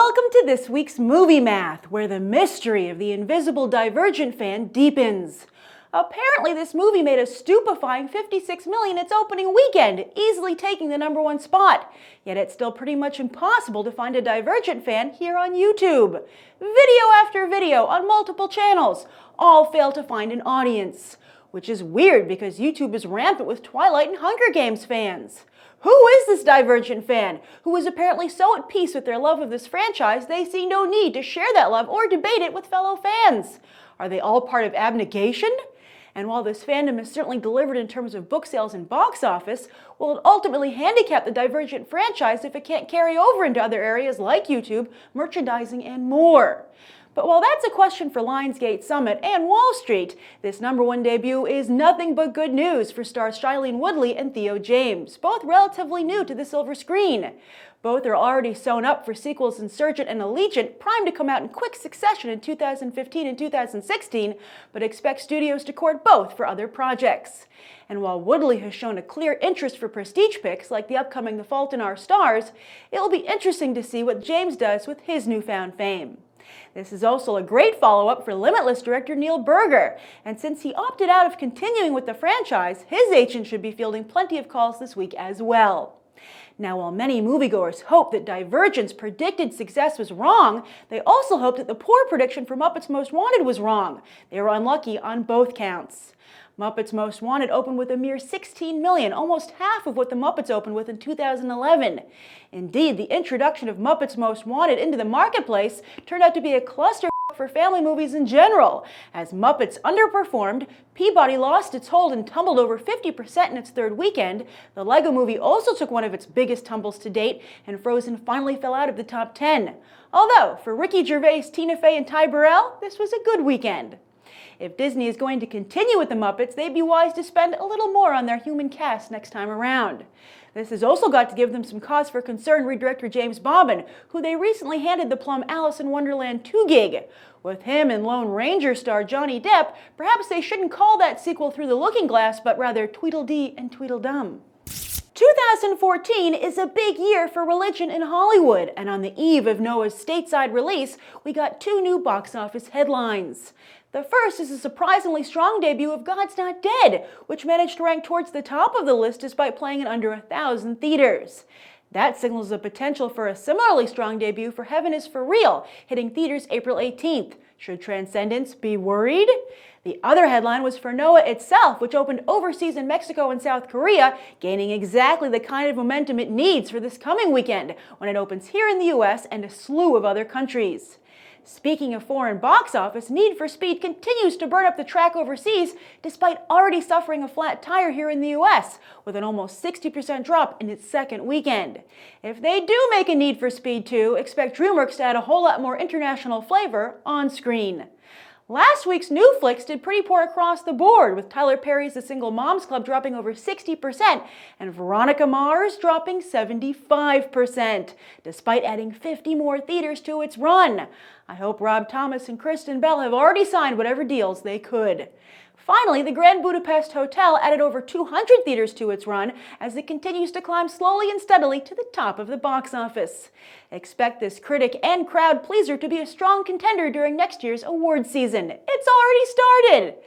Welcome to this week's Movie Math, where the mystery of the invisible Divergent fan deepens. Apparently, this movie made a stupefying $56 million its opening weekend, easily taking the #1 spot. Yet it's still pretty much impossible to find a Divergent fan here on YouTube. Video after video on multiple channels all fail to find an audience. Which is weird because YouTube is rampant with Twilight and Hunger Games fans. Who is this Divergent fan, who is apparently so at peace with their love of this franchise they see no need to share that love or debate it with fellow fans? Are they all part of abnegation? And while this fandom is certainly delivered in terms of book sales and box office, will it ultimately handicap the Divergent franchise if it can't carry over into other areas like YouTube, merchandising, and more? But while that's a question for Lionsgate Summit and Wall Street, this #1 debut is nothing but good news for stars Shailene Woodley and Theo James, both relatively new to the silver screen. Both are already sewn up for sequels Insurgent and Allegiant, primed to come out in quick succession in 2015 and 2016, but expect studios to court both for other projects. And while Woodley has shown a clear interest for prestige picks like the upcoming The Fault in Our Stars, it'll be interesting to see what James does with his newfound fame. This is also a great follow-up for Limitless director Neil Burger, and since he opted out of continuing with the franchise, his agent should be fielding plenty of calls this week as well. Now, while many moviegoers hope that Divergent's predicted success was wrong, they also hope that the poor prediction for Muppets Most Wanted was wrong. They were unlucky on both counts. Muppets Most Wanted opened with a mere $16 million, almost half of what the Muppets opened with in 2011. Indeed, the introduction of Muppets Most Wanted into the marketplace turned out to be a cluster for family movies in general. As Muppets underperformed, Peabody lost its hold and tumbled over 50% in its third weekend. The Lego Movie also took one of its biggest tumbles to date, and Frozen finally fell out of the top 10. Although, for Ricky Gervais, Tina Fey, and Ty Burrell, this was a good weekend. If Disney is going to continue with the Muppets, they'd be wise to spend a little more on their human cast next time around. This has also got to give them some cause for concern, read director James Bobbin, who they recently handed the plum Alice in Wonderland 2 gig. With him and Lone Ranger star Johnny Depp, perhaps they shouldn't call that sequel Through the Looking Glass, but rather Tweedledee and Tweedledum. 2014 is a big year for religion in Hollywood, and on the eve of Noah's stateside release, we got 2 new box office headlines. The first is a surprisingly strong debut of God's Not Dead, which managed to rank towards the top of the list despite playing in under 1,000 theaters. That signals the potential for a similarly strong debut for Heaven is for Real, hitting theaters April 18th. Should Transcendence be worried? The other headline was for Noah itself, which opened overseas in Mexico and South Korea, gaining exactly the kind of momentum it needs for this coming weekend, when it opens here in the US and a slew of other countries. Speaking of foreign box office, Need for Speed continues to burn up the track overseas despite already suffering a flat tire here in the US, with an almost 60% drop in its second weekend. If they do make a Need for Speed 2, expect DreamWorks to add a whole lot more international flavor on screen. Last week's new flicks did pretty poor across the board, with Tyler Perry's The Single Moms Club dropping over 60% and Veronica Mars dropping 75%, despite adding 50 more theaters to its run. I hope Rob Thomas and Kristen Bell have already signed whatever deals they could. Finally, the Grand Budapest Hotel added over 200 theaters to its run as it continues to climb slowly and steadily to the top of the box office. Expect this critic and crowd pleaser to be a strong contender during next year's awards season. It's already started!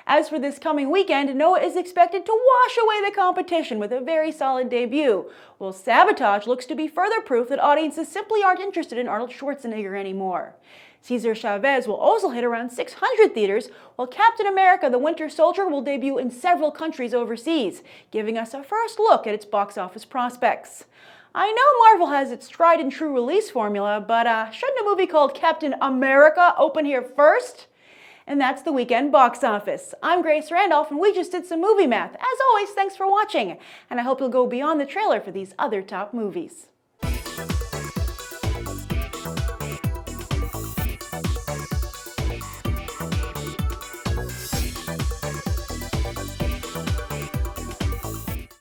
As for this coming weekend, Noah is expected to wash away the competition with a very solid debut, while Sabotage looks to be further proof that audiences simply aren't interested in Arnold Schwarzenegger anymore. Cesar Chavez will also hit around 600 theaters, while Captain America: The Winter Soldier will debut in several countries overseas, giving us a first look at its box office prospects. I know Marvel has its tried and true release formula, but shouldn't a movie called Captain America open here first? And that's the weekend box office. I'm Grace Randolph, and we just did some movie math. As always, thanks for watching, and I hope you'll go beyond the trailer for these other top movies.